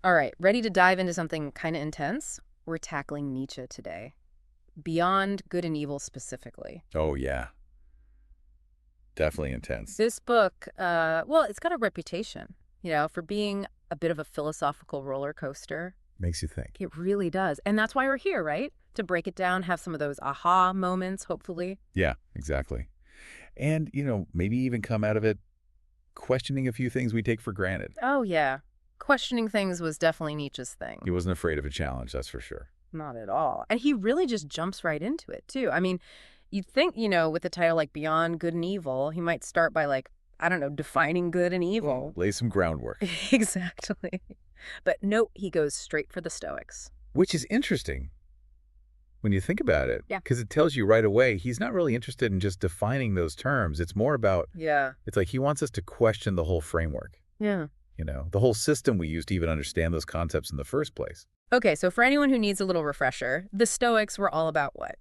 All right, ready to dive into something kind of intense? We're tackling Nietzsche today. Beyond Good and Evil specifically. Oh, yeah. Definitely intense. This book, well, it's got a reputation, for being a bit of a philosophical roller coaster. Makes you think. It really does. And that's why we're here, right? To break it down, have some of those aha moments, hopefully. Yeah, exactly. And, maybe even come out of it questioning a few things we take for granted. Oh, yeah. Questioning things was definitely Nietzsche's thing. He wasn't afraid of a challenge, that's for sure. Not at all. And he really just jumps right into it, too. I mean, you'd think, with the title like Beyond Good and Evil, he might start by like, I don't know, defining good and evil. Lay some groundwork. Exactly. But nope, he goes straight for the Stoics. Which is interesting when you think about it. Yeah. Because it tells you right away he's not really interested in just defining those terms. It's more about, Yeah. it's like he wants us to question the whole framework. Yeah. The whole system we use to even understand those concepts in the first place. Okay, so for anyone who needs a little refresher, the Stoics were all about what?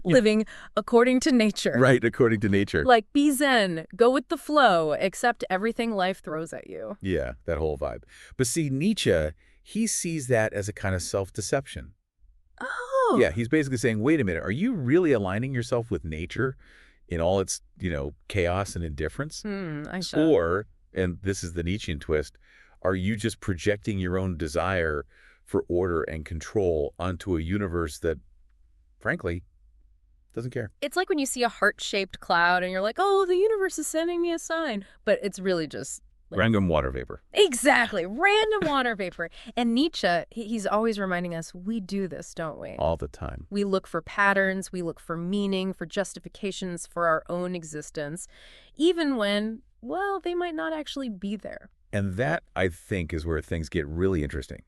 Living according to nature. Right, according to nature. Like, be zen, go with the flow, accept everything life throws at you. Yeah, that whole vibe. But see, Nietzsche, he sees that as a kind of self-deception. Oh. Yeah, he's basically saying, wait a minute, are you really aligning yourself with nature in all its, chaos and indifference? I see. Or, and this is the Nietzschean twist, are you just projecting your own desire for order and control onto a universe that, frankly, doesn't care? It's like when you see a heart-shaped cloud and you're like, oh, the universe is sending me a sign. But it's really just... Random water vapor. Exactly. Random water vapor. And Nietzsche, he's always reminding us, we do this, don't we? All the time. We look for patterns, we look for meaning, for justifications for our own existence, even when, well, they might not actually be there. And that, I think, is where things get really interesting.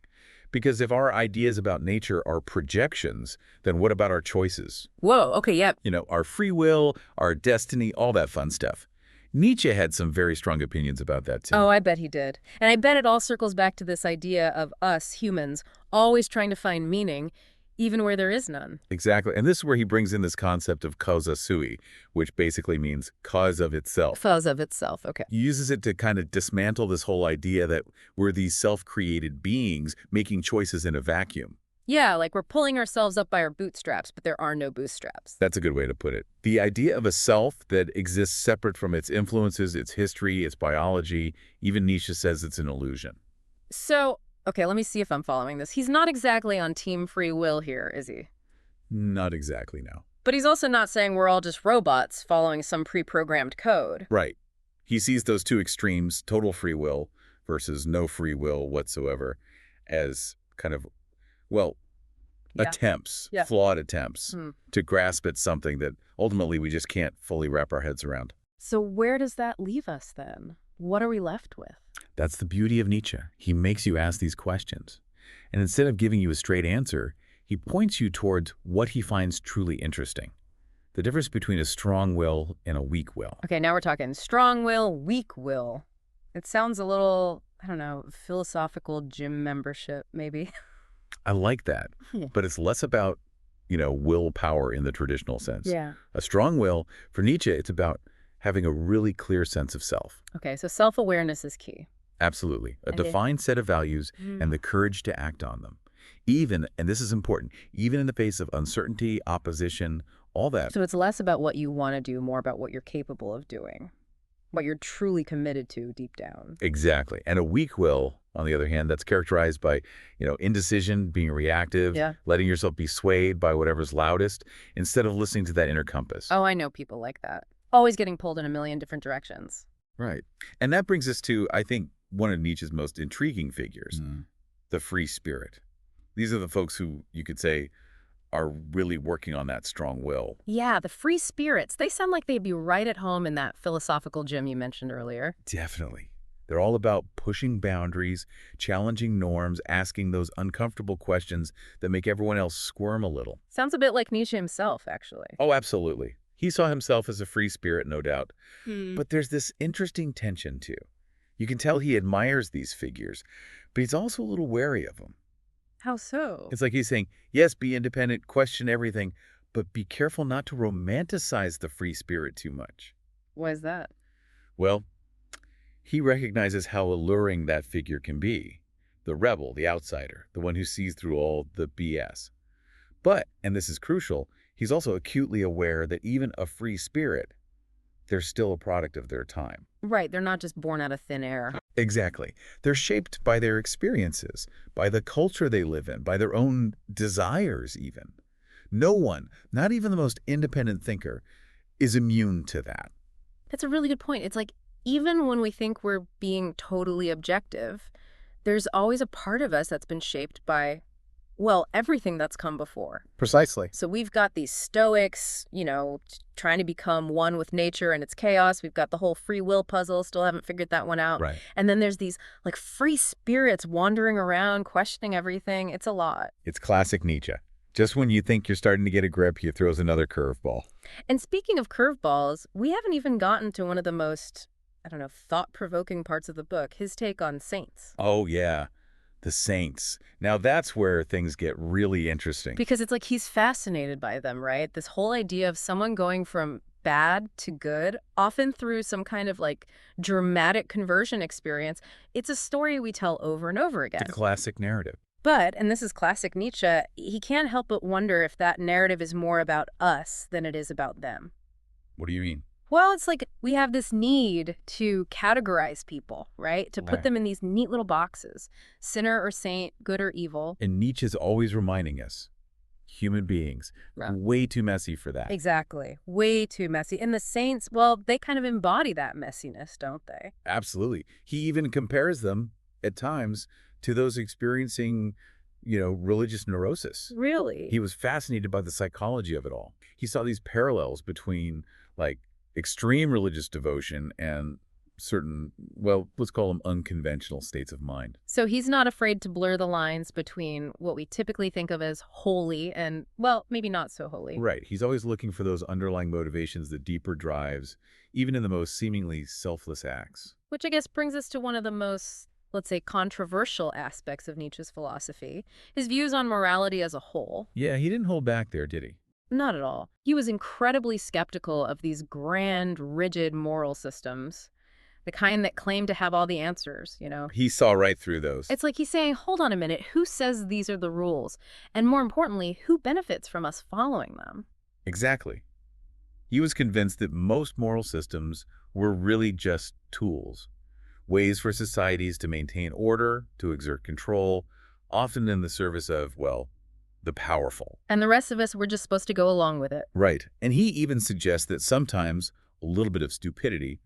Because if our ideas about nature are projections, then what about our choices? Whoa, okay, yeah. Our free will, our destiny, all that fun stuff. Nietzsche had some very strong opinions about that, too. Oh, I bet he did. And I bet it all circles back to this idea of us, humans, always trying to find meaning, even where there is none. Exactly. And this is where he brings in this concept of causa sui, which basically means cause of itself. Cause of itself, okay. He uses it to kind of dismantle this whole idea that we're these self-created beings making choices in a vacuum. Yeah, like we're pulling ourselves up by our bootstraps, but there are no bootstraps. That's a good way to put it. The idea of a self that exists separate from its influences, its history, its biology, even Nietzsche says it's an illusion. So, okay, let me see if I'm following this. He's not exactly on team free will here, is he? Not exactly, no. But he's also not saying we're all just robots following some pre-programmed code. Right. He sees those two extremes, total free will versus no free will whatsoever, as kind of, well, Yeah. attempts, Yeah. flawed attempts Hmm. to grasp at something that ultimately we just can't fully wrap our heads around. So where does that leave us then? What are we left with? That's the beauty of Nietzsche. He makes you ask these questions. And instead of giving you a straight answer, he points you towards what he finds truly interesting. The difference between a strong will and a weak will. Okay, now we're talking strong will, weak will. It sounds a little, I don't know, philosophical gym membership, maybe. I like that, Yeah. but it's less about, willpower in the traditional sense. Yeah. A strong will, for Nietzsche, it's about having a really clear sense of self. Okay, so self-awareness is key. Absolutely. A Okay. defined set of values and the courage to act on them. Even, and this is important, even in the face of uncertainty, opposition, all that. So it's less about what you want to do, more about what you're capable of doing, what you're truly committed to deep down. Exactly. And a weak will, on the other hand, that's characterized by, indecision, being reactive, Yeah. letting yourself be swayed by whatever's loudest, instead of listening to that inner compass. Oh, I know people like that. Always getting pulled in a million different directions. Right. And that brings us to, I think, one of Nietzsche's most intriguing figures, the free spirit. These are the folks who, you could say, are really working on that strong will. Yeah, the free spirits. They sound like they'd be right at home in that philosophical gym you mentioned earlier. Definitely. They're all about pushing boundaries, challenging norms, asking those uncomfortable questions that make everyone else squirm a little. Sounds a bit like Nietzsche himself, actually. Oh, absolutely. He saw himself as a free spirit, no doubt. But there's this interesting tension, too. You can tell he admires these figures, but he's also a little wary of them. How so? It's like he's saying, yes, be independent, question everything, but be careful not to romanticize the free spirit too much. Why is that? Well, he recognizes how alluring that figure can be. the rebel, the outsider, the one who sees through all the BS. But, and this is crucial, he's also acutely aware that even a free spirit, they're still a product of their time. Right, they're not just born out of thin air. Exactly. They're shaped by their experiences, by the culture they live in, by their own desires even. No one, not even the most independent thinker, is immune to that. That's a really good point. It's like, even when we think we're being totally objective, there's always a part of us that's been shaped by, well, everything that's come before. Precisely. So we've got these Stoics, trying to become one with nature and its chaos. We've got the whole free will puzzle, still haven't figured that one out. Right. And then there's these like free spirits wandering around, questioning everything. It's a lot. It's classic Nietzsche. Just when you think you're starting to get a grip, he throws another curveball. And speaking of curveballs, we haven't even gotten to one of the most, thought-provoking parts of the book, his take on saints. Oh, yeah. The saints. Now that's where things get really interesting. Because it's like he's fascinated by them, right? This whole idea of someone going from bad to good, often through some kind of like dramatic conversion experience. It's a story we tell over and over again. The classic narrative. But, and this is classic Nietzsche, he can't help but wonder if that narrative is more about us than it is about them. What do you mean? Well, it's like we have this need to categorize people, right? To put them in these neat little boxes, sinner or saint, good or evil. And Nietzsche's always reminding us, human beings, way too messy for that. Exactly. Way too messy. And the saints, well, they kind of embody that messiness, don't they? Absolutely. He even compares them, at times, to those experiencing, religious neurosis. Really? He was fascinated by the psychology of it all. He saw these parallels between, like, extreme religious devotion and certain, well, let's call them unconventional states of mind. So he's not afraid to blur the lines between what we typically think of as holy and, well, maybe not so holy. Right. He's always looking for those underlying motivations, the deeper drives, even in the most seemingly selfless acts. Which I guess brings us to one of the most, let's say, controversial aspects of Nietzsche's philosophy, his views on morality as a whole. Yeah, he didn't hold back there, did he? Not at all. He was incredibly skeptical of these grand, rigid moral systems, the kind that claim to have all the answers, He saw right through those. It's like he's saying, hold on a minute, who says these are the rules? And more importantly, who benefits from us following them? Exactly. He was convinced that most moral systems were really just tools, ways for societies to maintain order, to exert control, often in the service of, well, the powerful. And the rest of us, we're just supposed to go along with it. Right. And he even suggests that sometimes a little bit of stupidity,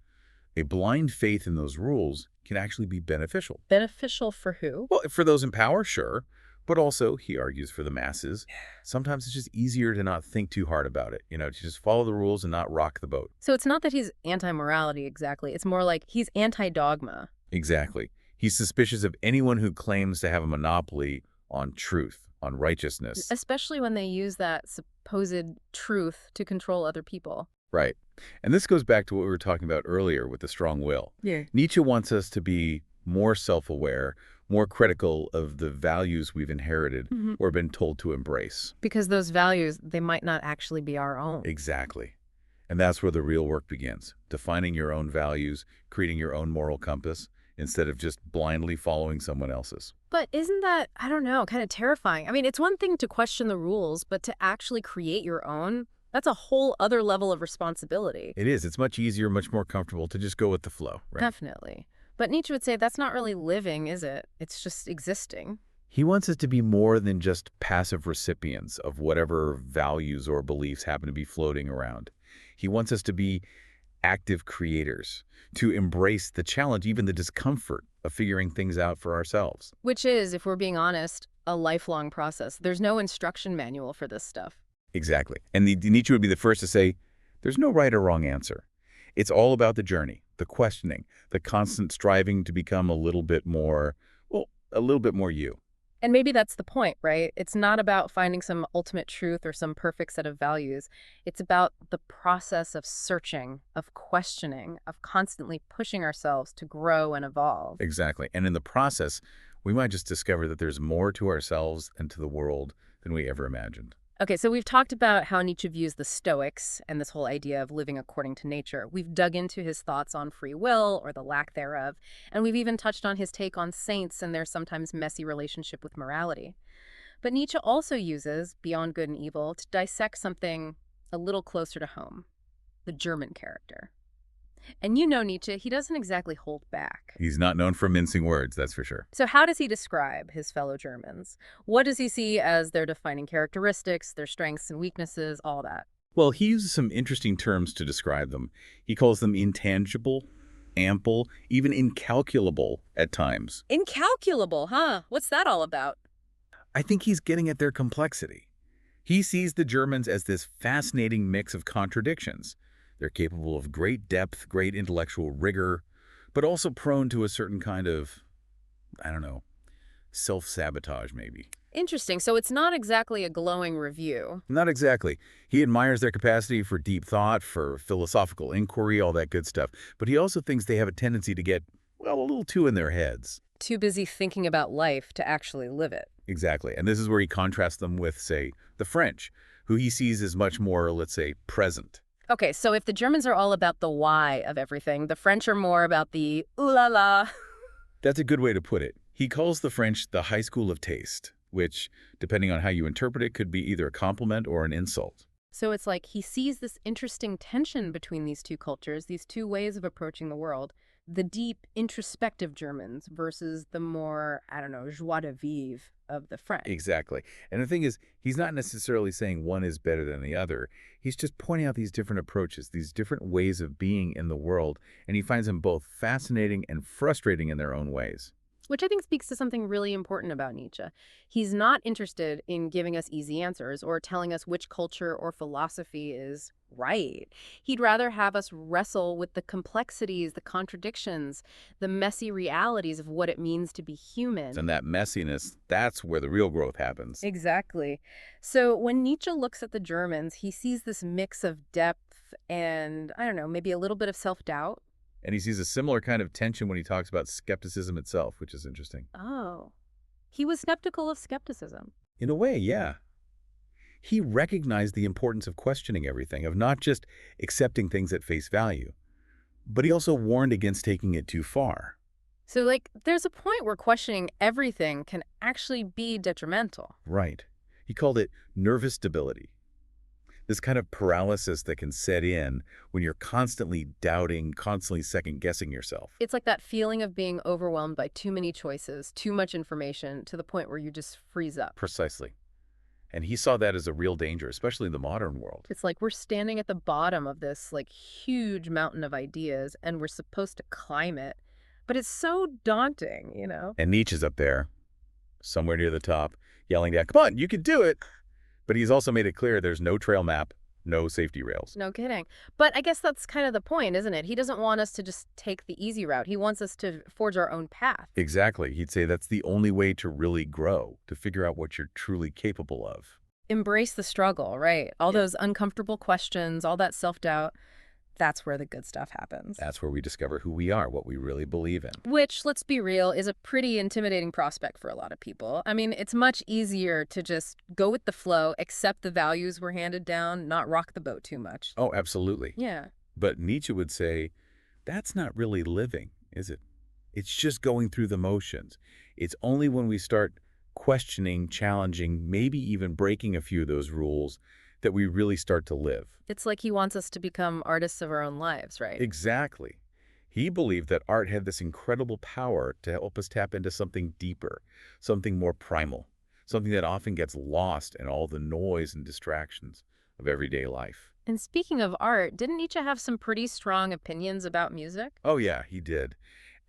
a blind faith in those rules, can actually be beneficial. Beneficial for who? Well, for those in power, sure. But also, he argues, for the masses, sometimes it's just easier to not think too hard about it, to just follow the rules and not rock the boat. So it's not that he's anti-morality exactly. It's more like he's anti-dogma. Exactly. He's suspicious of anyone who claims to have a monopoly on truth, on righteousness. Especially when they use that supposed truth to control other people. Right. And this goes back to what we were talking about earlier with the strong will. Yeah. Nietzsche wants us to be more self-aware, more critical of the values we've inherited or been told to embrace. Because those values, they might not actually be our own. Exactly. And that's where the real work begins. Defining your own values, creating your own moral compass, instead of just blindly following someone else's. But isn't that, I don't know, kind of terrifying? I mean, it's one thing to question the rules, but to actually create your own, that's a whole other level of responsibility. It is. It's much easier, much more comfortable to just go with the flow, right? Definitely. But Nietzsche would say that's not really living, is it? It's just existing. He wants us to be more than just passive recipients of whatever values or beliefs happen to be floating around. He wants us to be active creators, to embrace the challenge, even the discomfort of figuring things out for ourselves. Which is, if we're being honest, a lifelong process. There's no instruction manual for this stuff. Exactly. And Nietzsche would be the first to say, there's no right or wrong answer. It's all about the journey, the questioning, the constant striving to become a little bit more, well, a little bit more you. And maybe that's the point, right? It's not about finding some ultimate truth or some perfect set of values. It's about the process of searching, of questioning, of constantly pushing ourselves to grow and evolve. Exactly. And in the process, we might just discover that there's more to ourselves and to the world than we ever imagined. Okay, so we've talked about how Nietzsche views the Stoics and this whole idea of living according to nature. We've dug into his thoughts on free will or the lack thereof, and we've even touched on his take on saints and their sometimes messy relationship with morality. But Nietzsche also uses Beyond Good and Evil to dissect something a little closer to home, the German character. And you know Nietzsche, he doesn't exactly hold back. He's not known for mincing words, that's for sure. So how does he describe his fellow Germans? What does he see as their defining characteristics, their strengths and weaknesses, all that? Well, he uses some interesting terms to describe them. He calls them intangible, ample, even incalculable at times. Incalculable, huh? What's that all about? I think he's getting at their complexity. He sees the Germans as this fascinating mix of contradictions. They're capable of great depth, great intellectual rigor, but also prone to a certain kind of, I don't know, self-sabotage maybe. Interesting. So it's not exactly a glowing review. Not exactly. He admires their capacity for deep thought, for philosophical inquiry, all that good stuff. But he also thinks they have a tendency to get, well, a little too in their heads. Too busy thinking about life to actually live it. Exactly. And this is where he contrasts them with, say, the French, who he sees as much more, let's say, present. Okay, so if the Germans are all about the why of everything, the French are more about the ooh la la. That's a good way to put it. He calls the French the high school of taste, which, depending on how you interpret it, could be either a compliment or an insult. So it's like he sees this interesting tension between these two cultures, these two ways of approaching the world. The deep, introspective Germans versus the more, I don't know, joie de vivre of the French. Exactly. And the thing is, he's not necessarily saying one is better than the other. He's just pointing out these different approaches, these different ways of being in the world, and he finds them both fascinating and frustrating in their own ways. Which I think speaks to something really important about Nietzsche. He's not interested in giving us easy answers or telling us which culture or philosophy is right. He'd rather have us wrestle with the complexities, the contradictions, the messy realities of what it means to be human. And that messiness, that's where the real growth happens. Exactly. So when Nietzsche looks at the Germans, he sees this mix of depth and, I don't know, maybe a little bit of self-doubt. And he sees a similar kind of tension when he talks about skepticism itself, which is interesting. Oh, he was skeptical of skepticism. In a way, yeah. He recognized the importance of questioning everything, of not just accepting things at face value. But he also warned against taking it too far. So, like, there's a point where questioning everything can actually be detrimental. Right. He called it nervous stability. This kind of paralysis that can set in when you're constantly doubting, constantly second-guessing yourself. It's like that feeling of being overwhelmed by too many choices, too much information, to the point where you just freeze up. Precisely. And he saw that as a real danger, especially in the modern world. It's like we're standing at the bottom of this, like, huge mountain of ideas, and we're supposed to climb it. But it's so daunting, you know? And Nietzsche's up there, somewhere near the top, yelling down, "Come on, you can do it!" But he's also made it clear there's no trail map, no safety rails. No kidding. But I guess that's kind of the point, isn't it? He doesn't want us to just take the easy route. He wants us to forge our own path. Exactly. He'd say that's the only way to really grow, to figure out what you're truly capable of. Embrace the struggle, right? All those uncomfortable questions, all that self-doubt. That's where the good stuff happens. That's where we discover who we are, what we really believe in. Which, let's be real, is a pretty intimidating prospect for a lot of people. I mean, it's much easier to just go with the flow, accept the values we're handed down, not rock the boat too much. Oh, absolutely. Yeah. But Nietzsche would say, that's not really living, is it? It's just going through the motions. It's only when we start questioning, challenging, maybe even breaking a few of those rules that we really start to live. It's like he wants us to become artists of our own lives, right? Exactly. He believed that art had this incredible power to help us tap into something deeper, something more primal, something that often gets lost in all the noise and distractions of everyday life. And speaking of art, didn't Nietzsche have some pretty strong opinions about music? Oh yeah, he did.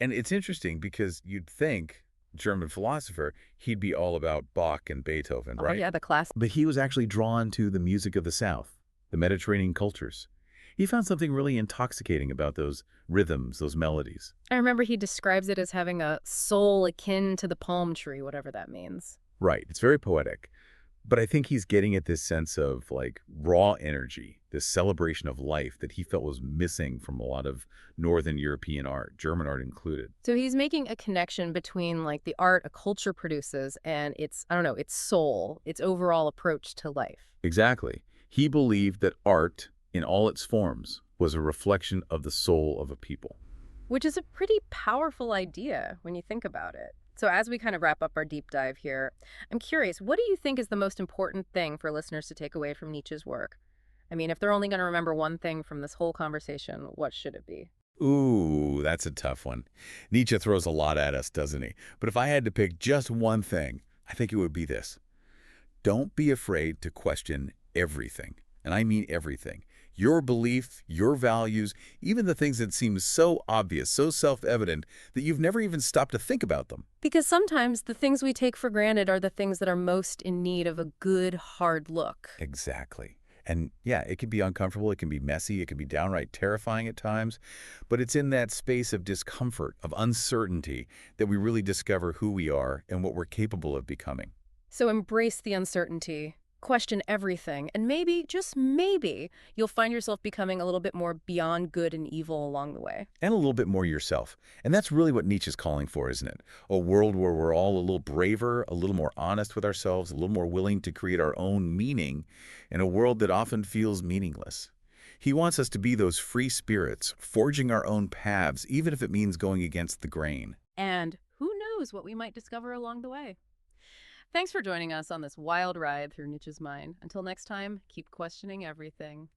And it's interesting because you'd think, German philosopher, he'd be all about Bach and Beethoven, right? Oh yeah, the class. But he was actually drawn to the music of the South, the Mediterranean cultures. He found something really intoxicating about those rhythms, those melodies. I remember he describes it as having a soul akin to the palm tree, whatever that means. Right, it's very poetic. But I think he's getting at this sense of like raw energy, this celebration of life that he felt was missing from a lot of Northern European art, German art included. So he's making a connection between like the art a culture produces and its, I don't know, its soul, its overall approach to life. Exactly. He believed that art, in all its forms, was a reflection of the soul of a people. Which is a pretty powerful idea when you think about it. So, as we kind of wrap up our deep dive here, I'm curious, what do you think is the most important thing for listeners to take away from Nietzsche's work? I mean, if they're only going to remember one thing from this whole conversation, what should it be? Ooh, that's a tough one. Nietzsche throws a lot at us, doesn't he? But if I had to pick just one thing, I think it would be this. Don't be afraid to question everything. And I mean everything. Your belief, your values, even the things that seem so obvious, so self-evident, that you've never even stopped to think about them. Because sometimes the things we take for granted are the things that are most in need of a good, hard look. Exactly. And yeah, it can be uncomfortable, it can be messy, it can be downright terrifying at times, but it's in that space of discomfort, of uncertainty, that we really discover who we are and what we're capable of becoming. So embrace the uncertainty, question everything, and maybe, just maybe, you'll find yourself becoming a little bit more beyond good and evil along the way. And a little bit more yourself. And that's really what Nietzsche's calling for, isn't it? A world where we're all a little braver, a little more honest with ourselves, a little more willing to create our own meaning in a world that often feels meaningless. He wants us to be those free spirits, forging our own paths, even if it means going against the grain. And who knows what we might discover along the way. Thanks for joining us on this wild ride through Nietzsche's mind. Until next time, keep questioning everything.